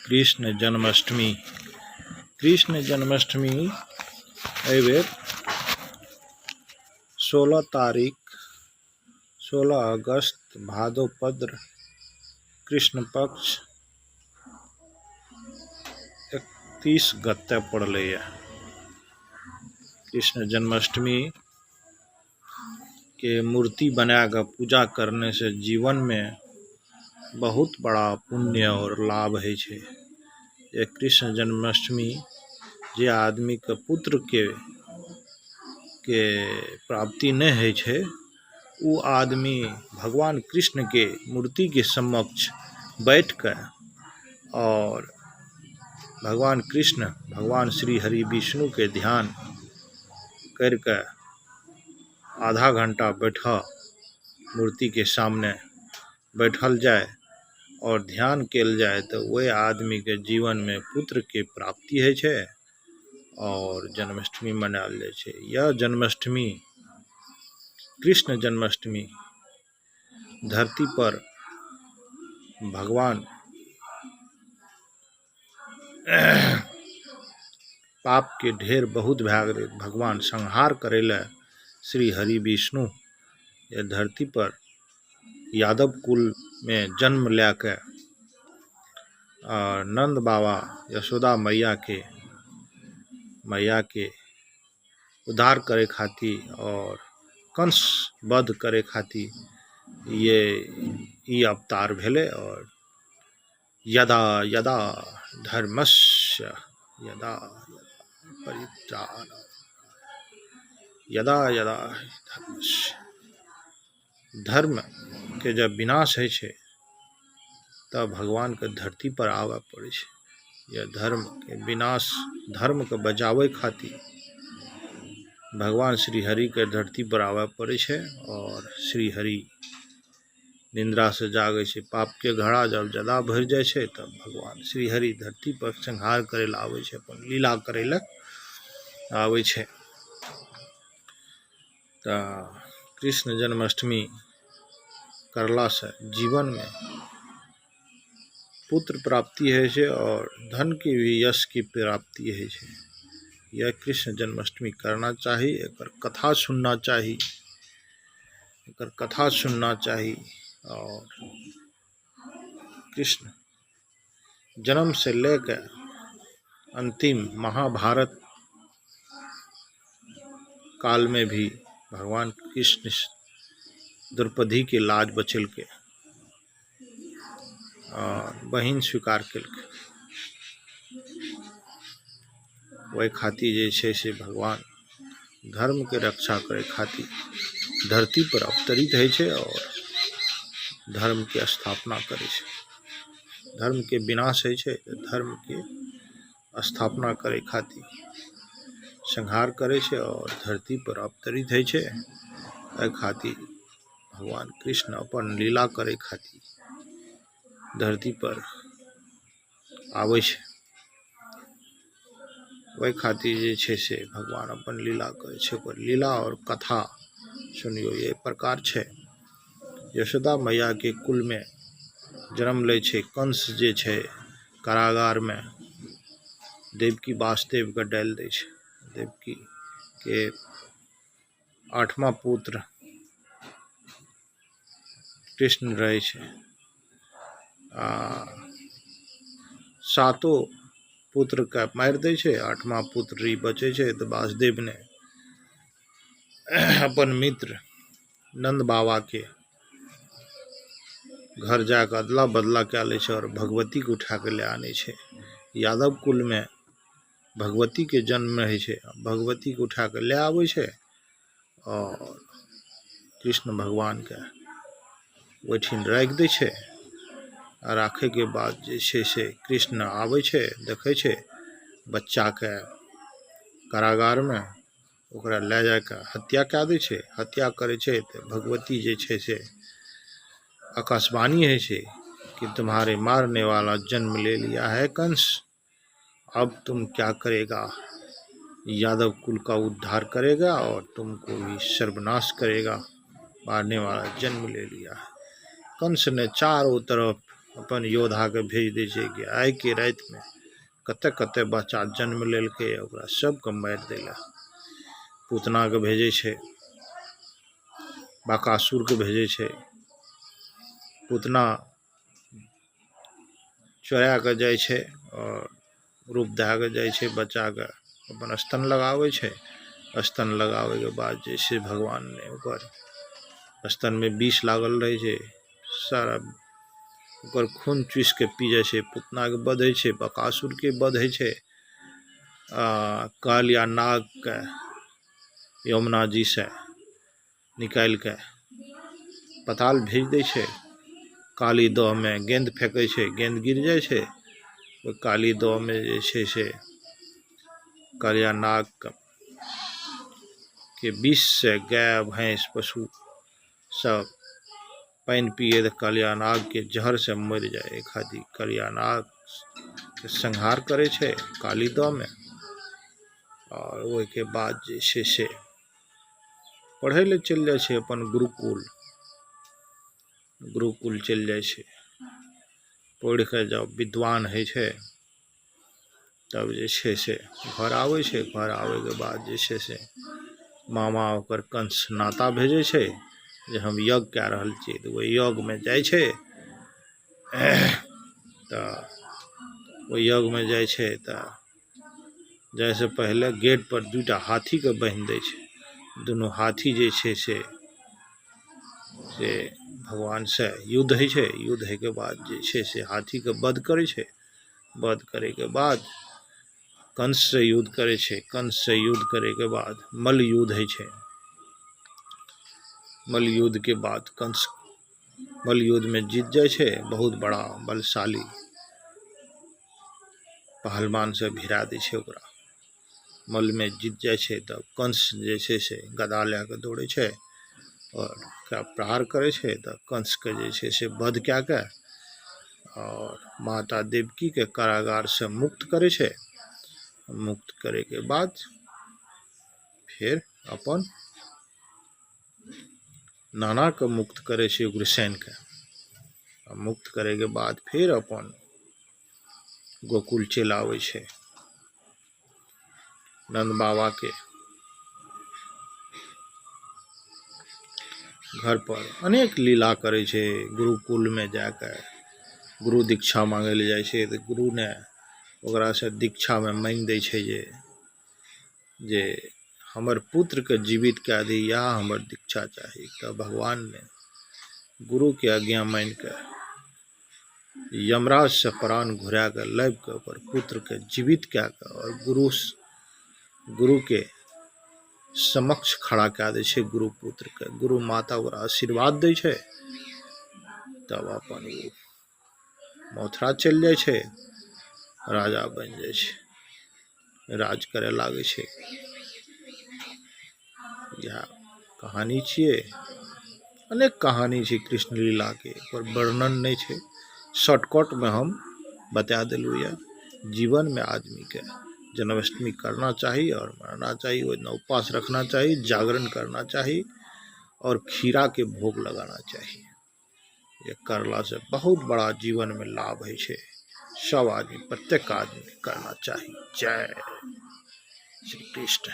कृष्ण जन्माष्टमी एहि बेर 16 अगस्त भादोपद्र कृष्ण पक्ष 31 गते पड़लैए। कृष्ण जन्माष्टमी के मूर्ति बनाकर पूजा करने से जीवन में बहुत बड़ा पुण्य और लाभ है छे। ये कृष्ण जन्माष्टमी जे आदमी के पुत्र के प्राप्ति नहीं है छे, वो आदमी भगवान कृष्ण के मूर्ति के समक्ष बैठ कर और भगवान कृष्ण भगवान श्री हरि विष्णु के ध्यान करके आधा घंटा बैठा मूर्ति के सामने बैठल जाए और ध्यान केल जाए तो वह आदमी के जीवन में पुत्र के प्राप्ति है छे और जन्माष्टमी मनायल जाए छे। यह जन्माष्टमी कृष्ण जन्माष्टमी धरती पर भगवान पाप के ढेर बहुत भै गेलै, भगवान संहार करेला श्री हरि विष्णु ये धरती पर यादव कुल में जन्म लेके नंद बाबा यशोदा मैया के उद्धार करे खातिर और कंस वध करे खातिर ये अवतार भेले। और यदा यदा धर्मस्य यदा परित्राण यदा यदा धर्मस्य, धर्म के जब विनाश है छे तब भगवान के धरती पर आवे पड़े छे। यह धर्म के विनाश, धर्म के बचावे खातिर भगवान श्री हरि के धरती पर आवे पड़े छे और श्री हरि निंद्रा से जागे छे। पाप के घड़ा जब ज्यादा भर जाए छे तब भगवान श्री हरि धरती पर संहार करे ला आवे छे, अपन लीला करे ला आवे छे। तो कृष्ण जन्माष्टमी करला से जीवन में पुत्र प्राप्ति है छे और धन की भी यश की प्राप्ति है छे। यह कृष्ण जन्माष्टमी करना चाहिए, एकर कथा सुनना चाहिए और कृष्ण जन्म से लेकर अंतिम महाभारत काल में भी भगवान कृष्ण द्रौपदी के लाज बचल के और बहिन स्वीकार केलकै। वही खातिर जे छे से भगवान धर्म के रक्षा करे खातिर धरती पर अवतरित है छे और धर्म के स्थापना करे छे। धर्म के विनाश है छे, धर्म के स्थापना करे खातिर संहार करे छे और धरती पर अवतरित है छे। ए खातिर भगवान कृष्ण अपन लीला करे खातिर धरती पर आवे छे। वही खातिर जे छे से भगवान अपन लीला करे छे। पर लीला और कथा सुनियो, ये प्रकार छे। यशोदा मैया के कुल में जन्म ले छे कंस जे छे कारागार में देवकी वासुदेव के डाल दे छे। देवकी के 8वां पुत्र कृष्ण रहे छे। 7 पुत्र का मार दे छे, 8वां पुत्र ही बचे छे। तो वासुदेव ने अपन मित्र नंद बाबा के घर जाकर अदला बदला क्या ले छे और भगवती को उठा के ले आने छे। यादव कुल में भगवती के जन्म रहे छे, भगवती को उठा के ले आवे छे और कृष्ण भगवान के ओठिन रख दे छे। राखे के बाद जे छे से कृष्ण आवे छे, देखे छे बच्चा के कारागार में, ओकरा ले जाके हत्या क्या दे छे। हत्या करे छे तो भगवती जे छे से आकाशवाणी है छे कि तुम्हारे मारने वाला जन्म ले लिया है कंस, अब तुम क्या करेगा। यादव कुल का उद्धार करेगा और तुमको भी सर्वनाश करेगा, मारने वाला जन्म ले लिया है। कंस ने चारों तरफ अपन योद्धा के भेज दै छै कि आइ के रात में कते कते बच्चा जन्म लेलकै, ओकरा सबके मारि दै लए। पूतना के भेजै छै, बकासुर के भेजै छै। पूतना चोरा के जाइ छै और रूप दए के जाइ छै, बच्चा के अपन स्तन लगाबै छै। स्तन लगाबै के बाद जे छै भगवान ने ओकर स्तन में विष लागल रहे छै, सारा ओकर खून चूस के पी जाइ छै। पूतना के वध होइ छै, बकासुर के वध होइ छै। काल या नाग के यमुना जी से निकाल के पताल भेज दै छै। काली दह में गेंद फेंकै छै, गेंद गिर जाइ छै। ओइ काली दह में जे छै से कालिया नाग के विष से गाय भैंस पशु सब पानी पिए तो कालिया नाग के जहर से मर जाए। एक खातिर कालिया नाग के संहार करे छै काली दह में। और ओइ के बाद जे छै से पढ़े ले चल जाए छै अपन गुरुकुल। गुरुकुल चल जाए छै, पढ़ के जब विद्वान है छै तब जे छै से घर आवे छै। घर आवे के बाद जे छै से मामा ओकर कंस नाता भेजे छै जे हम यज्ञ कए रहल छियै, तो ओहि यज्ञ में जाइ छै। तो ओहि यज्ञ में जाइ छै तो जाए से पहले गेट पर 2टा हाथी के बांध दै छै। दुनू हाथी जे छै से भगवान से युद्ध है छै। युद्ध है के बाद जे छै से हाथी के वध करे छै। वध करे के बाद कंस से युद्ध करे छै। कंस से युद्ध करे के बाद मल्ल युद्ध है छै। मल्ल युद्ध के बाद कंस मल्ल युद्ध में जीत जाए छै। बहुत बड़ा बलशाली पहलवान से भिड़ा दै छै ओकरा। मल्ल में जीत जाए छै तब कंस जे छै से गदा लए के दौड़े छै और प्रहार करे छै। तब कंस के जे छै से वध कए के और माता देवकी के कारागार से मुक्त करे छै। मुक्त करे के बाद फिर अपन नाना के मुक्त करे छै उग्रसेन के। मुक्त करे के बाद फिर अपन गोकुल चल आवे छै। नंद बाबा के घर पर अनेक लीला करे छै। गुरुकुल में जाके गुरु दीक्षा मांगे ले जाए छै तो गुरु ने ओकरा से दीक्षा में मांग दै छै जे हमर पुत्र के जीवित कए दी, या हमर दीक्षा चाही। तो भगवान ने गुरु के आज्ञा मान के यमराज से प्राण घुरा के लाइब के ओकर पुत्र के जीवित कए के और गुरु के समक्ष खड़ा कए दै छै गुरु पुत्र के। गुरु माता ओकरा आशीर्वाद दै छै। तब अपन मथुरा चल जाए छै, राजा बन जाए छै, राज करे लागे छै। यह कहानी छियै। अनेक कहानी छै कृष्ण लीला के, पर वर्णन नहीं छै। शॉर्टकट में हम बता देलू या। जीवन में आदमी के जन्माष्टमी करना चाहिए और मनाना चाहिए। वो दिन उपवास रखना चाहिए, जागरण करना चाहिए और खीरा के भोग लगाना चाहिए। ये करला से बहुत बड़ा जीवन में लाभ है छै। सब आदमी, प्रत्येक आदमी करना चाहिए। जय श्री कृष्ण।